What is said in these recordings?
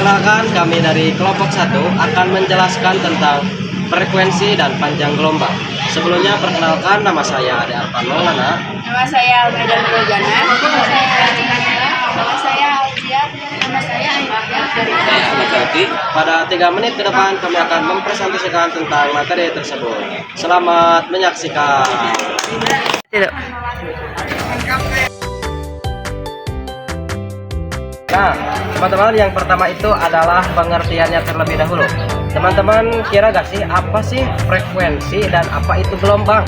Perkenalkan, kami dari kelompok 1 akan menjelaskan tentang frekuensi dan panjang gelombang. Sebelumnya perkenalkan, nama saya Ade Arpan Maulana. Nama saya Medan Rojana. Nama saya Cinanila. Nama saya Alfia. Nama saya Ainaya dari Jadi, pada 3 menit ke depan kami akan mempresentasikan tentang materi tersebut. Selamat menyaksikan. Nah, teman-teman, yang pertama itu adalah pengertiannya terlebih dahulu. Teman-teman kira gak sih apa sih frekuensi dan apa itu gelombang?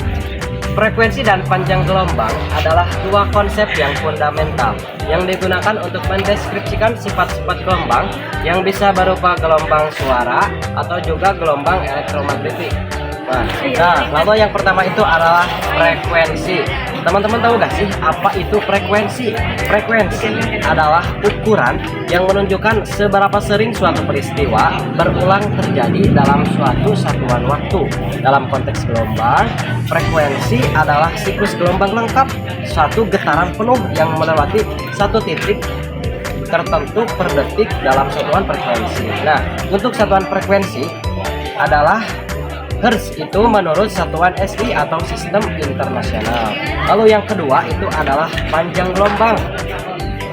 Frekuensi dan panjang gelombang adalah dua konsep yang fundamental yang digunakan untuk mendeskripsikan sifat-sifat gelombang yang bisa berupa gelombang suara atau juga gelombang elektromagnetik. Nah, lalu yang pertama itu adalah frekuensi. Teman-teman tahu gak sih apa itu frekuensi? Frekuensi adalah ukuran yang menunjukkan seberapa sering suatu peristiwa berulang terjadi dalam suatu satuan waktu. Dalam konteks gelombang, frekuensi adalah siklus gelombang lengkap, suatu getaran penuh yang melewati satu titik tertentu per detik dalam satuan frekuensi. Nah, untuk satuan frekuensi adalah Hertz, itu menurut satuan SI atau sistem internasional. Lalu yang kedua itu adalah panjang gelombang.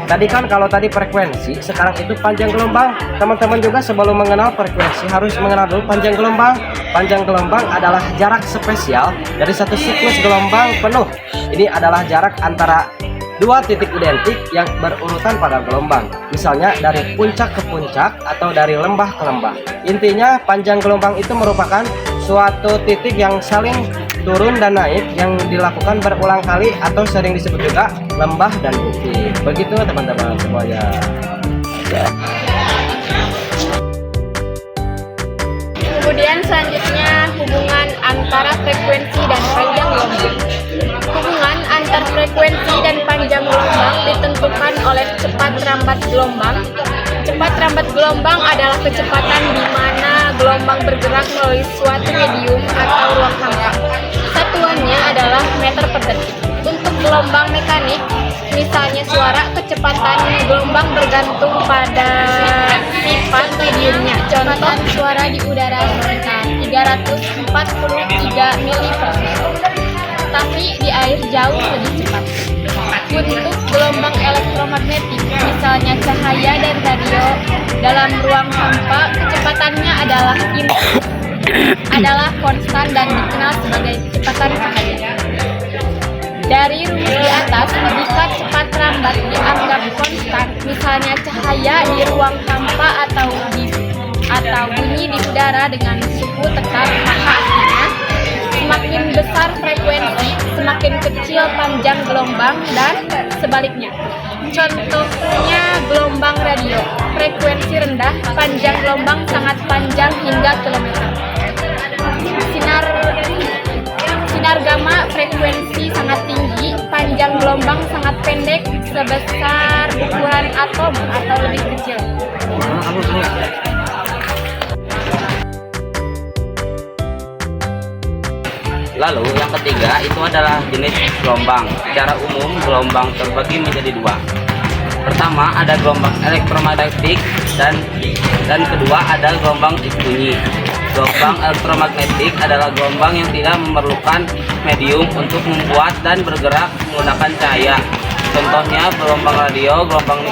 Tadi kan kalau tadi frekuensi, sekarang itu panjang gelombang. Teman-teman juga sebelum mengenal frekuensi harus mengenal dulu panjang gelombang. Panjang gelombang adalah jarak spesial dari satu siklus gelombang penuh. Ini adalah jarak antara dua titik identik yang berurutan pada gelombang. Misalnya dari puncak ke puncak atau dari lembah ke lembah. Intinya panjang gelombang itu merupakan suatu titik yang saling turun dan naik yang dilakukan berulang kali atau sering disebut juga lembah dan bukit. Begitu teman-teman semuanya. Kemudian selanjutnya hubungan antara frekuensi dan panjang gelombang. Hubungan antar frekuensi dan panjang gelombang ditentukan oleh cepat rambat gelombang. Cepat rambat gelombang adalah kecepatan di mana gelombang bergerak melalui suatu medium atau ruang hampa. Satuannya adalah meter per detik. Untuk gelombang mekanik, misalnya suara, kecepatan gelombang bergantung pada sifat mediumnya. Contoh, suara di udara sebesar 343 mili per detik, tapi di air jauh lebih cepat. Untuk gelombang elektromagnetik, misalnya cahaya dan radio dalam ruang hampa, kecepatannya adalah konstan dan dikenal sebagai kecepatan cahaya. Dari rumus di atas, jika cepat rambat dianggap konstan, misalnya cahaya di ruang hampa atau bunyi di udara dengan suhu tekan, maka artinya semakin besar frekuensi, semakin kecil panjang gelombang, dan sebaliknya. Contohnya gelombang radio, frekuensi rendah, panjang gelombang sangat panjang hingga kilometer. Sinar gamma frekuensi sangat tinggi, panjang gelombang sangat pendek, sebesar ukuran atom atau lebih kecil. Lalu yang ketiga itu adalah jenis gelombang. Secara umum gelombang terbagi menjadi dua. Pertama ada gelombang elektromagnetik dan kedua ada gelombang bunyi. Gelombang elektromagnetik adalah gelombang yang tidak memerlukan medium untuk membuat dan bergerak menggunakan cahaya. Contohnya gelombang radio, gelombang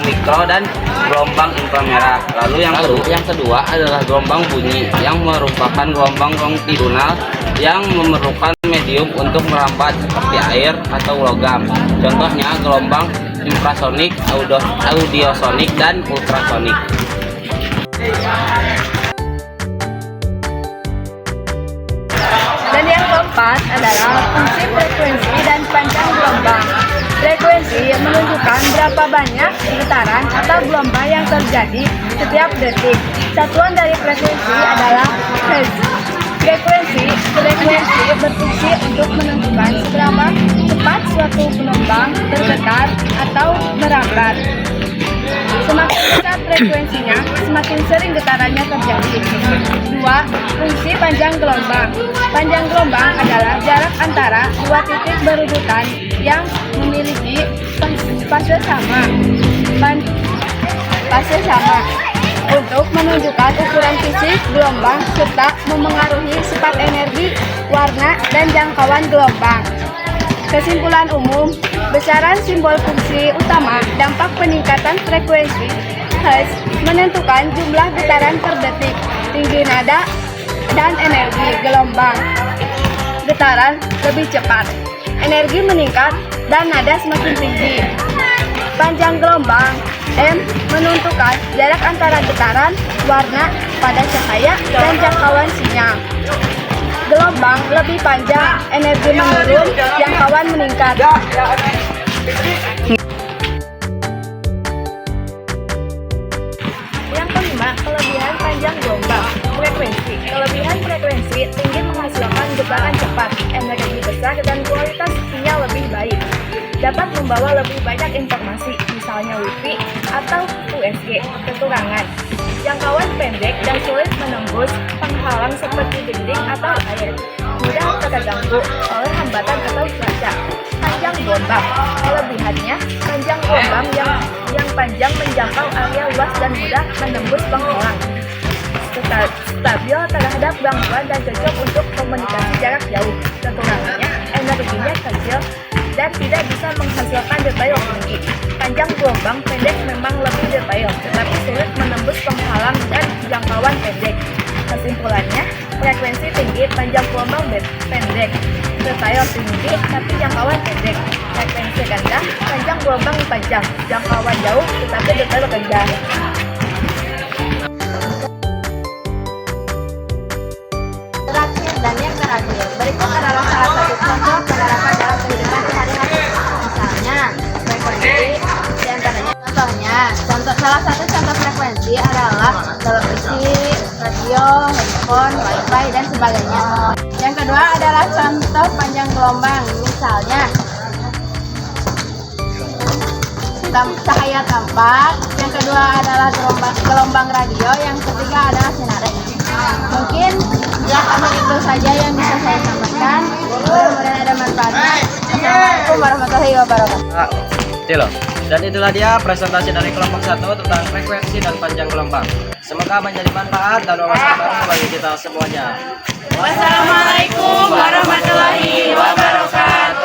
mikro, dan gelombang inframerah. Lalu yang kedua adalah gelombang bunyi yang merupakan gelombang longitudinal yang memerlukan medium untuk merambat seperti air atau logam. Contohnya gelombang infrasonik, audiosonik, dan ultrasonik. Dan yang keempat adalah fungsi frekuensi dan panjang gelombang. Frekuensi menunjukkan berapa banyak getaran atau gelombang yang terjadi setiap detik. Satuan dari frekuensi adalah Hertz. Frekuensi berfungsi untuk menentukan seberapa cepat suatu gelombang bergetar atau merambat. Semakin besar frekuensinya, semakin sering getarannya terjadi. 2. Fungsi panjang gelombang. Panjang gelombang adalah jarak antara dua titik berurutan yang memiliki fase sama. fase sama. Untuk menunjukkan ukuran fisik gelombang serta memengaruhi sifat energi, warna, dan jangkauan gelombang. Kesimpulan umum, besaran simbol fungsi utama dampak peningkatan frekuensi Hertz menentukan jumlah getaran per detik, tinggi nada, dan energi gelombang. Getaran lebih cepat, energi meningkat, dan nada semakin tinggi. Panjang gelombang M menentukan jarak antara getaran, warna, pada cahaya, dan jangkauan sinyal. Gelombang lebih panjang, energi menurun, jangkauan meningkat. Yang kelima, kelebihan panjang gelombang. Frekuensi. Kelebihan frekuensi tinggi menghasilkan getaran cepat, energi besar, dan kualitas sinyal lebih baik. Dapat membawa lebih banyak informasi, misalnya Wi-Fi atau USG. Kekurangan. Jangkauan pendek dan sulit menembus penghalang seperti dinding atau air. Mudah terganggu oleh hambatan atau cuaca. Panjang gelombang. Kelebihannya, panjang gelombang yang panjang menjangkau area luas dan mudah menembus penghalang. Stabil terhadap gangguan dan cocok untuk komunikasi jarak jauh. Kekurangannya, energinya kecil dan tidak bisa menghasilkan detail tinggi. Panjang gelombang pendek memang lebih detail, tetapi sulit menembus penghalang dan jangkauan pendek. Kesimpulannya, frekuensi tinggi, panjang gelombang pendek, detail tinggi, tapi jangkauan pendek. Frekuensi rendah, panjang gelombang panjang, jangkauan jauh, tetapi detail rendah. Terakhir dan yang terakhir, berikut adalah salah satu contoh penerapan dalam kehidupan sehari-hari. Misalnya, frekuensi diantaranya salah satu contoh frekuensi adalah televisi, radio, handphone, wifi, dan sebagainya. Yang kedua adalah contoh panjang gelombang, misalnya cahaya tampak. Yang kedua adalah gelombang radio. Yang ketiga adalah sinar X. Mungkin itu saja yang bisa saya sampaikan. Mudah-mudahan ada manfaatnya. Assalamualaikum warahmatullahi wabarakatuh. Dan itulah dia presentasi dari kelompok 1 tentang frekuensi dan panjang gelombang. Semoga menjadi manfaat dan wawasan baru bagi kita semuanya. Wassalamualaikum warahmatullahi wabarakatuh.